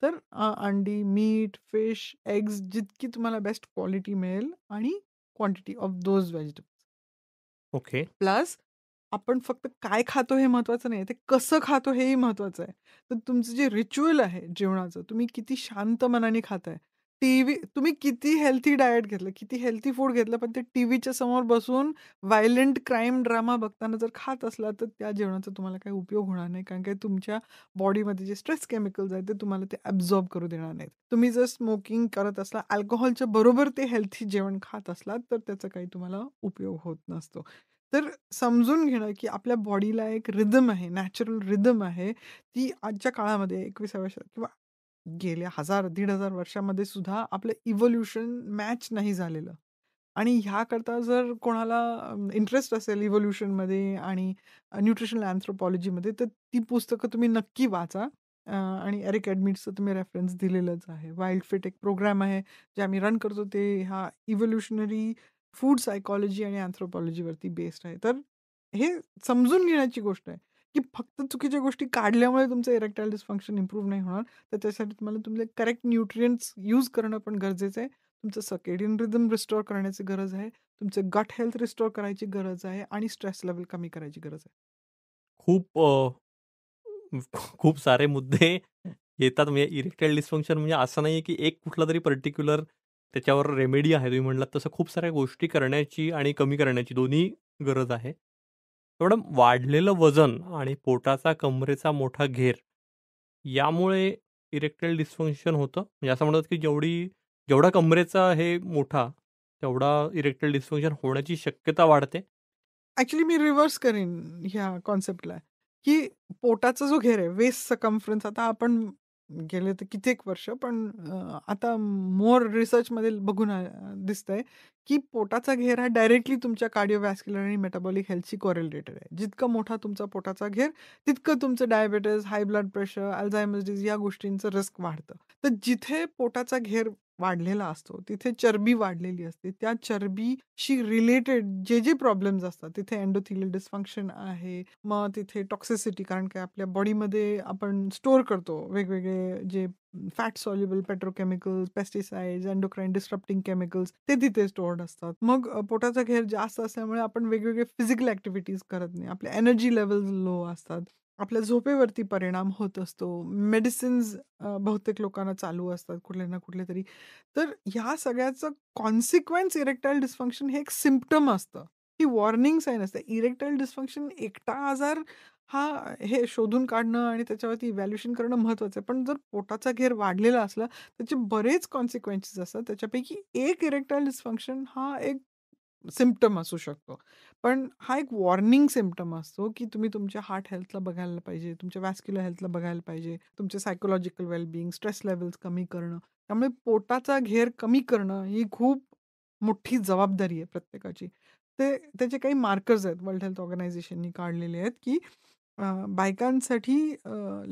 तर अंडी, मीट, फिश, एग्ज जितकी तुम्हाला बेस्ट क्वालिटी मिळेल आणि quantity of those vegetables. Okay. Plus आपण फक्त काय खातो हे महत्वाचं नाही, ते कसं खातो हेही महत्वाचं आहे. तर तुमचं जे रिच्युअल आहे जेवणाचं, तुम्ही किती शांत मनाने खाताय. तुम्ही किती हेल्थी डायट घेतलं, किती हेल्थी फूड घेतलं, पण ते टीव्हीच्या समोर बसून व्हायलंट क्राईम ड्रामा बघताना जर खात असला, तर त्या जेवणाचा तुम्हाला काही उपयोग होणार नाही. कारण की तुमच्या बॉडीमध्ये जे स्ट्रेस केमिकल्स आहेत, ते तुम्हाला ते ॲब्झॉर्ब करू देणार नाहीत. तुम्ही जर स्मोकिंग करत असला, अल्कोहलच्या बरोबर ते हेल्थी जेवण खात असलात, तर त्याचा काही तुम्हाला उपयोग होत नसतो. तर समजून घेणं, की आपल्या बॉडीला एक रिदम आहे, नॅचरल रिदम आहे. ती आजच्या काळामध्ये 21व्या किंवा गेल्या 1000-1500 वर्षामध्ये सुद्धा आपलं इव्होल्यूशन मॅच नाही झालेलं. आणि ह्याकरता जर कोणाला इंटरेस्ट असेल इव्होल्यूशनमध्ये आणि न्यूट्रिशनल अँथ्रोपॉलॉजीमध्ये, तर ती पुस्तकं तुम्ही नक्की वाचा. आणि एरिक एडमिट्सचं तुम्ही रेफरन्स दिलेलंच आहे. वाईल्ड फिट एक प्रोग्राम आहे, जे आम्ही रन करतो. ते ह्या इव्होल्यूशनरी फूड सायकॉलॉजी आणि अँथ्रोपॉलॉजीवरती बेस्ड आहे. तर हे समजून घेण्याची गोष्ट आहे, की फक्त चुकीच्या गोष्टी काढल्यामुळे तुमचं इरेक्टाईल डिस्फंक्शन इम्प्रूव्ह नाही होणार. तर त्यासाठी तुम्हाला तुमचे करेक्ट न्यूट्रिएंट्स यूज करणं पण गरजेचं आहे. तुमचं सर्केडियन रिदम रिस्टोअर करण्याची गरज आहे. तुमचं गट हेल्थ रिस्टोअर करायची गरज आहे आणि स्ट्रेस लेव्हल कमी करायची गरज आहे. खूप खूप सारे मुद्दे येतात. म्हणजे इरेक्टाईल डिस्फंक्शन म्हणजे असं नाही की एक कुठला तरी पर्टिक्युलर त्याच्यावर रेमेडी आहे. तुम्ही म्हणलात तसं खूप साऱ्या गोष्टी करण्याची आणि कमी करण्याची दोन्ही गरज आहे. मॅडम, वाढलेलं वजन आणि पोटाचा कमरेचा मोठा घेर यामुळे इरेक्टाईल डिस्फंक्शन होतं? म्हणजे असं म्हणतात की जेवढा कमरेचा हे मोठा, तेवढा इरेक्टाईल डिस्फंक्शन होण्याची शक्यता वाढते? ॲक्चुअली मी रिव्हर्स करेन ह्या कॉन्सेप्टला, की पोटाचा जो घेर आहे, वेस्ट सकम्फरन्स, आता आपण गेले तर कित्येक वर्ष, पण आता मोर रिसर्चमध्ये बघून दिसतंय, की पोटाचा घेर हा डायरेक्टली तुमच्या कार्डिओव्हॅस्क्युलर आणि मेटाबॉलिक हेल्थशी कोरिलेटेड आहे. जितकं मोठा तुमचा पोटाचा घेर, तितकं तुमचं diabetes, high blood pressure, Alzheimer's disease या गोष्टींचं रिस्क वाढतं. तर जिथे पोटाचा घेर वाढलेला असतो, तिथे चरबी वाढलेली असते. त्या चरबीशी रिलेटेड जे प्रॉब्लेम्स असतात, तिथे एंडोथेलियल डिस्फंक्शन आहे. मग तिथे टॉक्सिसिटी, कारण की आपल्या बॉडीमध्ये आपण स्टोअर करतो वेगवेगळे जे fat soluble petrochemicals, pesticides, endocrine disturbing chemicals ते तिथे स्टोअर्ड असतात. मग पोटाचा घेर जास्त असल्यामुळे आपण वेगवेगळे फिजिकल ॲक्टिव्हिटीज करत नाही. आपल्या एनर्जी लेव्हल्स लो असतात. आपल्या झोपेवरती परिणाम होत असतो. मेडिसिन्स बहुतेक लोकांना चालू असतात कुठले ना कुठले तरी. तर ह्या सगळ्याचं कॉन्सिक्वेन्स इरेक्टाईल डिस्फंक्शन हे एक सिम्प्टम असतं. ही वॉर्निंग साइन असते. इरेक्टाईल डिस्फंक्शन एकटा आजार हा हे शोधून काढणं आणि त्याच्यावरती इव्हॅल्युएशन करणं महत्त्वाचं आहे. पण जर पोटाचा घेर वाढलेला असला, त्याचे बरेच कॉन्सिक्वेन्सेस असतात. त्याच्यापैकी एक इरेक्टाईल डिस्फंक्शन हा एक सिम्प्टम असू शकतो. पण हा एक वॉर्निंग सिम्प्टम असतो, की तुम्ही तुमच्या हार्ट हेल्थला बघायला पाहिजे, तुमच्या व्हॅस्क्युलर हेल्थला बघायला पाहिजे, तुमचे सायकॉलॉजिकल वेलबिंग, स्ट्रेस लेव्हल्स कमी करणं. त्यामुळे पोटाचा घेर कमी करणं ही खूप मोठी जबाबदारी आहे प्रत्येकाची. त्याचे काही मार्कर्स आहेत, वर्ल्ड हेल्थ ऑर्गनायझेशननी काढलेले आहेत, की बायकांसाठी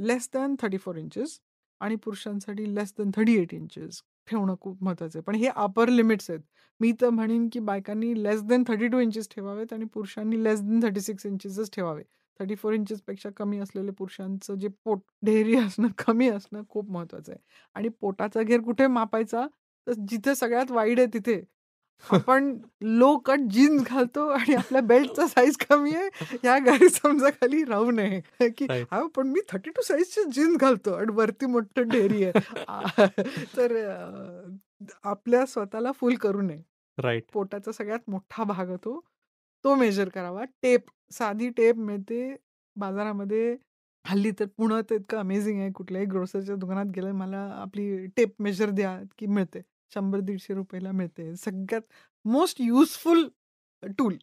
लेस दॅन 34 इंचेस आणि पुरुषांसाठी लेस दॅन 38 इंचेस ठेवणं खूप महत्त्वाचं आहे. पण हे अपर लिमिट्स आहेत. मी तर म्हणेन, की बायकांनी लेस दॅन 32 इंचेस ठेवावेत आणि पुरुषांनी लेस दॅन 36 इंचेसच ठेवावे. 34 इंचेसपेक्षा कमी असलेले पुरुषांचं जे पोट ढेरी असणं कमी असणं खूप महत्त्वाचं आहे. आणि पोटाचा घेर कुठे मापायचा? तर जिथे सगळ्यात वाईड आहे तिथे. आपण लो कट जीन्स घालतो आणि आपल्या बेल्टचा साईज कमी आहे, ह्या गैरसमजाखाली राहू नये, की राइट, पण मी 32 साइजची जीन्स घालतो आणि वरती मोठं ढेरी आहे. तर आपल्या स्वतःला फूल करू नये. राइट. पोटाचा सगळ्यात मोठा भाग होतो, तो मेजर करावा. टेप, साधी टेप मिळते बाजारामध्ये. हल्ली तर पुणं तर इतकं अमेझिंग आहे. कुठल्याही ग्रोसरीच्या दुकानात गेलं, मला आपली टेप मेजर द्या, की मिळते. ₹100-150 ला मिळते. सगळ्यात most useful tool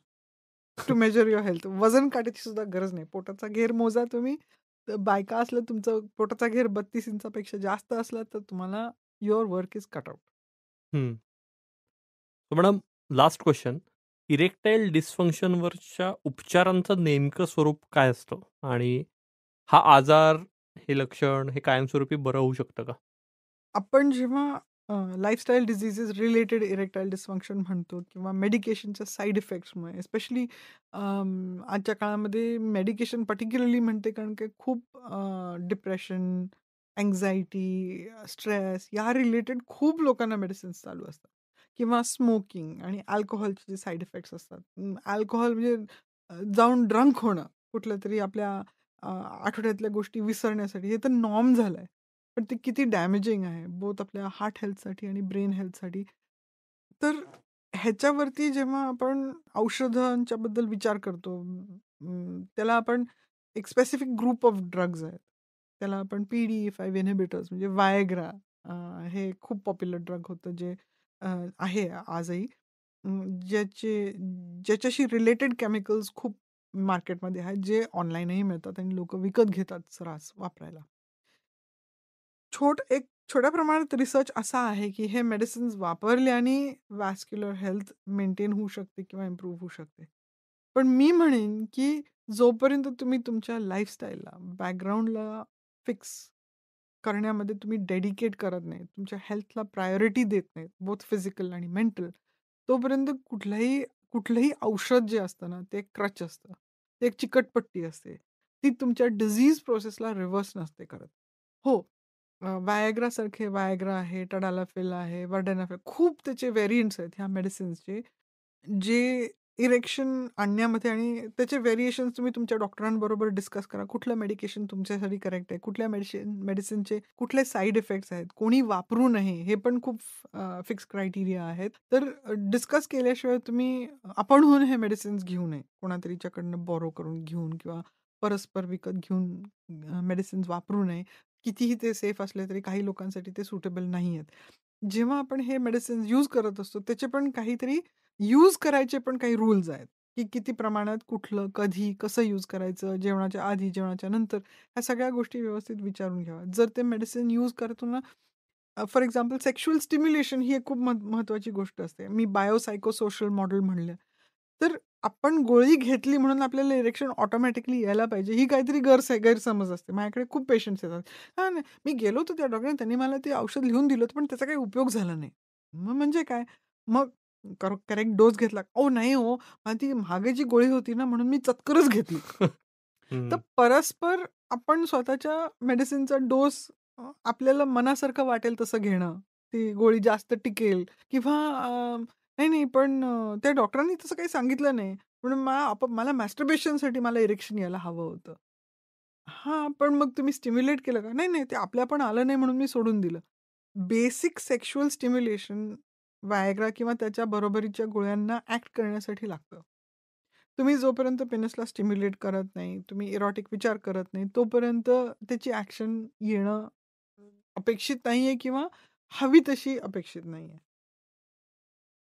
to measure your health. वजन काटायची सुद्धा गरज नाही. पोटाचा घेर मोजा तुम्ही. तर बायका असलं, तुमचं पोटाचा घेर 32 इंचापेक्षा जास्त असला, तर तुम्हाला your work is cut out. हं. तर मॅडम, लास्ट क्वेश्चन. इरेक्टाईल डिस्फंक्शनवरच्या उपचारांचं नेमकं स्वरूप काय असतं? आणि हा आजार, हे लक्षण, हे कायमस्वरूपी बरं होऊ शकतं का? आपण जेव्हा lifestyle diseases related erectile dysfunction म्हणतो किंवा मेडिकेशनच्या साईड इफेक्ट्समुळे, स्पेशली आजच्या काळामध्ये मेडिकेशन पर्टिक्युलरली म्हणते, कारण की खूप डिप्रेशन, अँक्झायटी, स्ट्रेस या रिलेटेड खूप लोकांना मेडिसिन्स चालू असतात. किंवा स्मोकिंग आणि अल्कोहोलचे जे साईड इफेक्ट्स असतात. अल्कोहोल म्हणजे जाऊन ड्रंक होणं, कुठल्यातरी आपल्या आठवड्यातल्या गोष्टी विसरण्यासाठी, हे तर नॉर्म झालंय. पण ते किती डॅमेजिंग आहे, बोथ आपल्या हार्ट हेल्थसाठी आणि ब्रेन हेल्थसाठी. तर ह्याच्यावरती जेव्हा आपण औषधांच्याबद्दल विचार करतो, त्याला आपण एक स्पेसिफिक ग्रुप ऑफ ड्रग्ज आहेत. त्याला आपण PDE5 इन्हिबिटर्स म्हणजे वायग्रा, हे खूप पॉप्युलर ड्रग होतं, जे आहे आजही. ज्याच्याशी रिलेटेड केमिकल्स खूप मार्केटमध्ये आहेत, जे ऑनलाईनही मिळतात आणि लोकं विकत घेतात सर्रास वापरायला. एक छोट्या प्रमाणात रिसर्च असा आहे, की हे मेडिसिन्स वापरल्याने व्हॅस्क्युलर हेल्थ मेंटेन होऊ शकते किंवा इम्प्रूव्ह होऊ शकते. पण मी म्हणेन, की जोपर्यंत तुम्ही तुमच्या लाईफस्टाईलला, बॅकग्राऊंडला फिक्स करण्यामध्ये तुम्ही डेडिकेट करत नाही, तुमच्या हेल्थला प्रायोरिटी देत नाहीत, बोथ फिजिकल आणि मेंटल, तोपर्यंत कुठलंही औषध जे असतं ना, ते एक क्रच असतं. ते एक चिकटपट्टी असते. ती तुमच्या डिसीज प्रोसेसला रिव्हर्स नसते करत. हो, Viagraसारखे Viagra आहे, Tadalafil आहे, Vardenafil खूप त्याचे व्हेरियंट्स आहेत ह्या मेडिसिन्सचे, जे इरेक्शन आणण्यामध्ये आणि त्याचे व्हेरिएशन्स तुम्ही तुमच्या डॉक्टरांबरोबर डिस्कस करा. कुठलं मेडिकेशन तुमच्यासाठी करेक्ट आहे, कुठल्या मेडिसिनचे कुठले साइड इफेक्ट्स आहेत, कोणी वापरू नये, हे पण खूप फिक्स क्रायटेरिया आहेत. तर डिस्कस केल्याशिवाय तुम्ही आपणहून हे मेडिसिन्स घेऊ नये. कोणातरीच्याकडनं बॉरो करून घेऊन किंवा परस्पर विकत घेऊन मेडिसिन्स वापरू नये. कितीही ते सेफ असले तरी काही लोकांसाठी ते सुटेबल नाही आहेत. जेव्हा आपण हे मेडिसिन्स यूज करत असतो, त्याचे पण काहीतरी यूज करायचे पण काही रूल्स आहेत, की किती प्रमाणात, कुठलं, कधी, कसं यूज करायचं, जेवणाच्या आधी, जेवणाच्या नंतर, ह्या सगळ्या गोष्टी व्यवस्थित विचारून घ्याव्या. जर ते मेडिसिन यूज करतो ना, फॉर एक्झाम्पल सेक्शुअल स्टिम्युलेशन ही एक खूप महत्त्वाची गोष्ट असते. मी बायोसायकोसोशल मॉडेल म्हणलं. तर आपण गोळी घेतली म्हणून आपल्याला इरेक्शन ऑटोमॅटिकली यायला पाहिजे, ही काहीतरी गैरसमज असते. माझ्याकडे खूप पेशंट्स येतात. "हां, नाही, मी गेलो होतो त्या डॉक्टरने, त्यांनी मला ते औषध लिहून दिलं होतं, पण त्याचा काही उपयोग झाला नाही." मग म्हणजे काय? मग करेक्ट डोस घेतला. "अहो नाही हो, मला ती मागे जी गोळी होती ना, म्हणून मी चतकरच घेतली." तर हं. परस्पर आपण स्वतःच्या मेडिसिनचा डोस आपल्याला मनासारखं वाटेल तसं घेणं. ती गोळी जास्त टिकेल किंवा नाही, नाही, पण त्या डॉक्टरांनी तसं काही सांगितलं नाही. म्हणून मला मॅस्टर्बेशनसाठी मला इरेक्शन यायला हवं होतं. हां, पण मग तुम्ही स्टिम्युलेट केलं का? नाही, नाही, ते आपल्या पण आलं नाही म्हणून मी सोडून दिलं. बेसिक सेक्शुअल स्टिम्युलेशन Viagra किंवा त्याच्या बरोबरीच्या गोळ्यांना ॲक्ट करण्यासाठी लागतं. तुम्ही जोपर्यंत पेनिसला स्टिम्युलेट करत नाही, तुम्ही इरॉटिक विचार करत नाही, तोपर्यंत त्याची ॲक्शन येणं अपेक्षित नाहीये किंवा हवी तशी अपेक्षित नाहीये.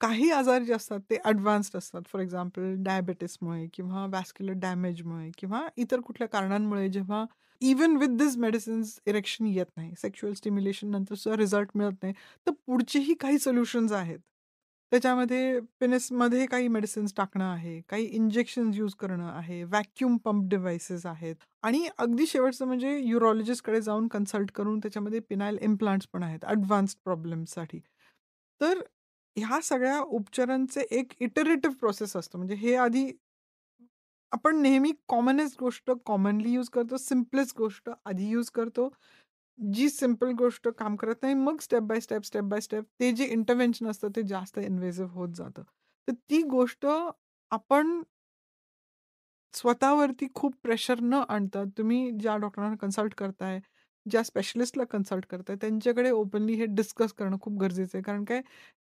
काही आजार जे असतात ते ॲडव्हान्स्ड असतात. फॉर एक्झाम्पल डायबिटीसमुळे किंवा व्हॅस्क्युलर डॅमेजमुळे किंवा इतर कुठल्या कारणांमुळे जेव्हा even with this medicines erection येत नाही, सेक्शुअल स्टिम्युलेशन नंतर सुद्धा रिझल्ट मिळत नाही, तर पुढचेही काही सोल्युशन्स आहेत. त्याच्यामध्ये पेनिसमध्ये काही मेडिसिन्स टाकणं आहे, काही इंजेक्शन्स यूज करणं आहे, व्हॅक्यूम पंप डिव्हाइसेस आहेत आणि अगदी शेवटचं म्हणजे युरोलॉजिस्टकडे जाऊन कन्सल्ट करून त्याच्यामध्ये पिनाईल इम्प्लांट्स पण आहेत ॲडव्हान्स्ड प्रॉब्लेम्ससाठी. तर ह्या सगळ्या उपचारांचे एक इटरेटिव्ह प्रोसेस असतो. म्हणजे हे आधी आपण नेहमी कॉमनेस्ट गोष्ट कॉमनली यूज करतो. सिम्पलेस्ट गोष्ट आधी यूज करतो. जी सिंपल गोष्ट काम करत नाही, मग step by step, step by step ते जे इंटरव्हेन्शन असतं ते जास्त इन्व्हेसिव्ह होत जातं. तर ती गोष्ट आपण स्वतःवरती खूप प्रेशर न आणता तुम्ही ज्या डॉक्टरांना कन्सल्ट करताय, ज्या स्पेशलिस्टला कन्सल्ट करताय, त्यांच्याकडे ओपनली हे डिस्कस करणं खूप गरजेचं आहे. कारण काय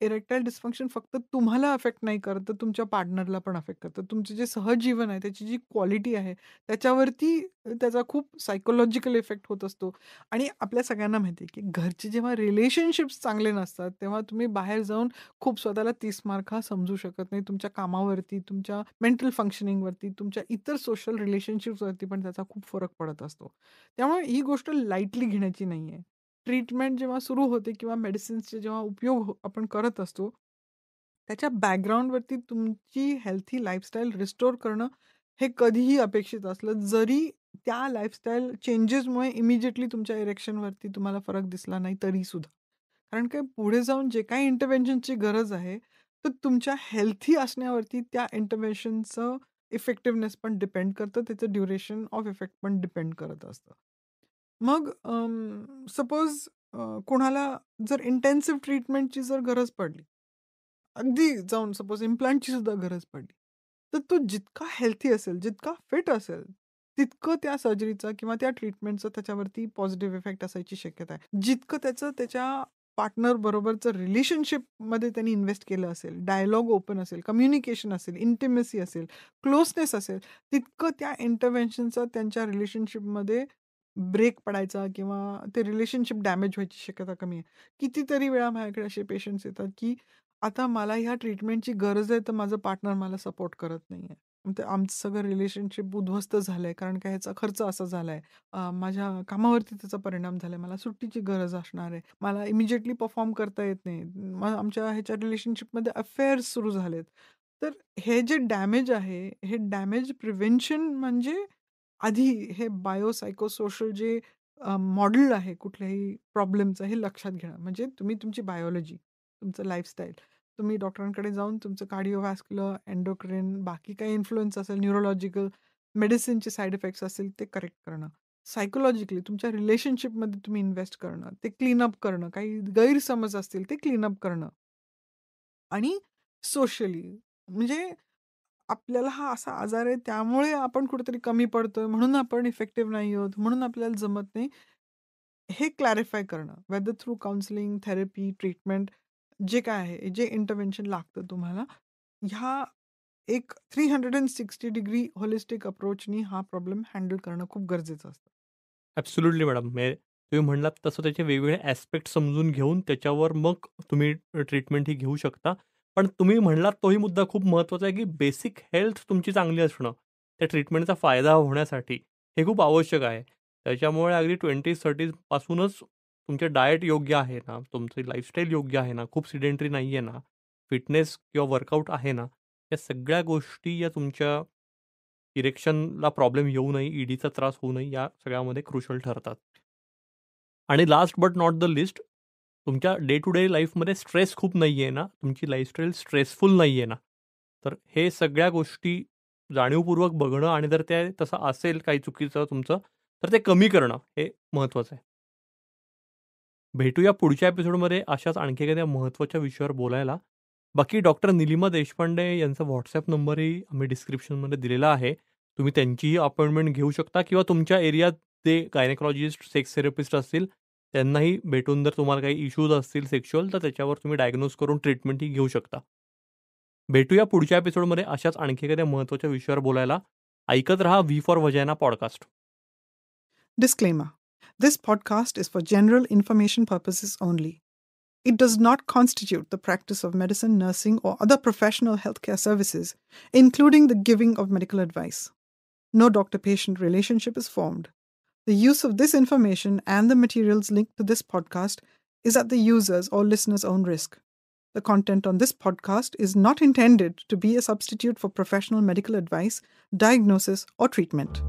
इरेक्टाईल डिस्फंक्शन फक्त तुम्हाला अफेक्ट नाही करत, तर तुमच्या पार्टनरला पण अफेक्ट करतं. तुमचं जे सहजीवन आहे, त्याची जी क्वालिटी आहे, त्याच्यावरती त्याचा खूप सायकॉलॉजिकल इफेक्ट होत असतो. आणि आपल्या सगळ्यांना माहिती आहे, की घरचे जेव्हा रिलेशनशिप्स चांगले नसतात, तेव्हा तुम्ही बाहेर जाऊन खूप स्वतःला 30 मार्क हा समजू शकत नाही. तुमच्या कामावरती, तुमच्या मेंटल फंक्शनिंगवरती, तुमच्या इतर सोशल रिलेशनशिप्सवरती पण त्याचा खूप फरक पडत असतो. त्यामुळे ही गोष्ट लाईटली घेण्याची नाहीये. ट्रीटमेंट जेव्हा सुरू होते किंवा मेडिसिन्सचे जेव्हा उपयोग आपण करत असतो, त्याच्या बॅकग्राऊंडवरती तुमची हेल्थी लाईफस्टाईल रिस्टोर करणं हे कधीही अपेक्षित असलं, जरी त्या लाईफस्टाईल चेंजेसमुळे इमिडिएटली तुमच्या इरेक्शनवरती तुम्हाला फरक दिसला नाही तरीसुद्धा. कारण काय पुढे जाऊन जे काही इंटरव्हेन्शनची गरज आहे, तर तुमच्या हेल्थी असण्यावरती त्या इंटरव्हेन्शनचं इफेक्टिव्हनेस पण डिपेंड करतं. त्याचं ड्युरेशन ऑफ इफेक्ट पण डिपेंड करत असतं. मग सपोज कोणाला जर इंटेन्सिव्ह ट्रीटमेंटची जर गरज पडली, अगदी जाऊन सपोज इम्प्लांटची सुद्धा गरज पडली, तर तो जितका हेल्थी असेल, जितका फिट असेल, तितकं त्या सर्जरीचा किंवा त्या ट्रीटमेंटचा त्याच्यावरती पॉझिटिव्ह इफेक्ट असायची शक्यता आहे. जितकं त्याचं त्याच्या पार्टनर बरोबरचं रिलेशनशिपमध्ये त्यांनी इन्व्हेस्ट केलं असेल, डायलॉग ओपन असेल, कम्युनिकेशन असेल, इंटिमेसी असेल, क्लोजनेस असेल, तितकं त्या इंटरव्हेन्शनचा त्यांच्या रिलेशनशिपमध्ये ब्रेक पडायचा किंवा ते रिलेशनशिप डॅमेज व्हायची शक्यता कमी आहे. कितीतरी वेळा माझ्याकडे असे पेशंट्स येतात, की आता मला ह्या ट्रीटमेंटची गरज आहे, तर माझं पार्टनर मला सपोर्ट करत नाहीये. आमचं सगळं रिलेशनशिप उद्ध्वस्त झालंय कारण का ह्याचा खर्च असा झालाय. माझ्या कामावरती त्याचा परिणाम झालाय. मला सुट्टीची गरज असणार आहे. मला इमिजिएटली परफॉर्म करता येत नाही. मग आमच्या ह्याच्या रिलेशनशिपमध्ये अफेअर्स सुरू झालेत. तर हे जे डॅमेज आहे, हे डॅमेज प्रिव्हेन्शन म्हणजे आधी हे बायोसायकोसोशल जे मॉडेल आहे कुठल्याही प्रॉब्लेमचं हे लक्षात घेणं. म्हणजे तुम्ही तुमची बायोलॉजी, तुमचं लाईफस्टाईल, तुम्ही डॉक्टरांकडे जाऊन तुमचं कार्डिओव्हॅस्क्युलर, एंडोक्रिन, बाकी काही इन्फ्लुएन्स असेल, न्यूरोलॉजिकल, मेडिसिनचे साइड इफेक्ट्स असतील ते करेक्ट करणं. सायकोलॉजिकली तुमच्या रिलेशनशिपमध्ये तुम्ही इन्व्हेस्ट करणं, ते क्लीनअप करणं, काही गैरसमज असतील ते क्लीनअप करणं. आणि सोशली म्हणजे आपल्याला हा असा आजार आहे त्यामुळे आपण कुठेतरी कमी पडतोय, म्हणून आपण इफेक्टिव्ह नाही आहोत, म्हणून आपल्याला जमत नाही. हे क्लॅरिफाय करणं, whether through counselling, therapy, treatment जे काय आहे, जे इंटरव्हेन्शन लागतं तुम्हाला, ह्या एक 360 डिग्री होलिस्टिक अप्रोचनी हा प्रॉब्लेम हँडल करणं खूप गरजेचं असतं. Absolutely madam. म्हणजे तुम्ही म्हणलात तसं त्याचे वेगवेगळे ॲस्पेक्ट समजून घेऊन त्याच्यावर मग तुम्ही ट्रीटमेंट ही घेऊ शकता. पण तुम्ही म्हणलात तोही मुद्दा खूप महत्त्वाचा आहे, की बेसिक हेल्थ तुमची चांगली असणं, त्या ट्रीटमेंटचा फायदा होण्यासाठी हे खूप आवश्यक आहे. त्याच्यामुळे अगदी 20-30 पासूनच तुमचे डाएट योग्य आहे ना, तुमची लाईफस्टाईल योग्य आहे ना, खूप सिडेंटरी नाही आहे ना, फिटनेस किंवा वर्कआउट आहे ना, या सगळ्या गोष्टी या तुमच्या इरेक्शनला प्रॉब्लेम येऊ नये, ईडीचा त्रास होऊ नये, या सगळ्यामध्ये क्रुशल ठरतात. आणि last but not the list, तुमच्या डे टू डे लाईफमध्ये स्ट्रेस खूप नाही आहे ना, तुमची लाईफस्टाईल स्ट्रेसफुल नाही आहे ना, तर हे सगळ्या गोष्टी जाणीवपूर्वक बघणं आणि जर ते तसं असेल काही चुकीचं तुमचं, तर ते कमी करणं हे महत्त्वाचं आहे. भेटूया पुढच्या एपिसोडमध्ये अशाच आणखी एखाद्या महत्त्वाच्या विषयावर बोलायला. बाकी डॉक्टर निलिमा देशपांडे यांचा WhatsApp नंबरही आम्ही डिस्क्रिप्शनमध्ये दिलेला आहे. तुम्ही त्यांचीही अपॉइंटमेंट घेऊ शकता किंवा तुमच्या एरियात जे गायनेकॉलॉजिस्ट, सेक्स थेरपिस्ट असतील त्यांनाही भेटून जर तुम्हाला काही इश्यूज असतील सेक्शुअल तर त्याच्यावर तुम्ही डायग्नोज करून ट्रीटमेंटही घेऊ शकता. भेटूया पुढच्या एपिसोडमध्ये अशाच आणखी एखाद्या महत्त्वाच्या विषयावर बोलायला. ऐकत रहा V for vagina podcast. Disclaimer. This podcast is for general information purposes only. It does not constitute the practice of medicine, nursing, or other professional healthcare services, including the giving of medical advice. No doctor-patient relationship is formed. The use of this information and the materials linked to this podcast is at the user's or listener's own risk. The content on this podcast is not intended to be a substitute for professional medical advice, diagnosis, or treatment.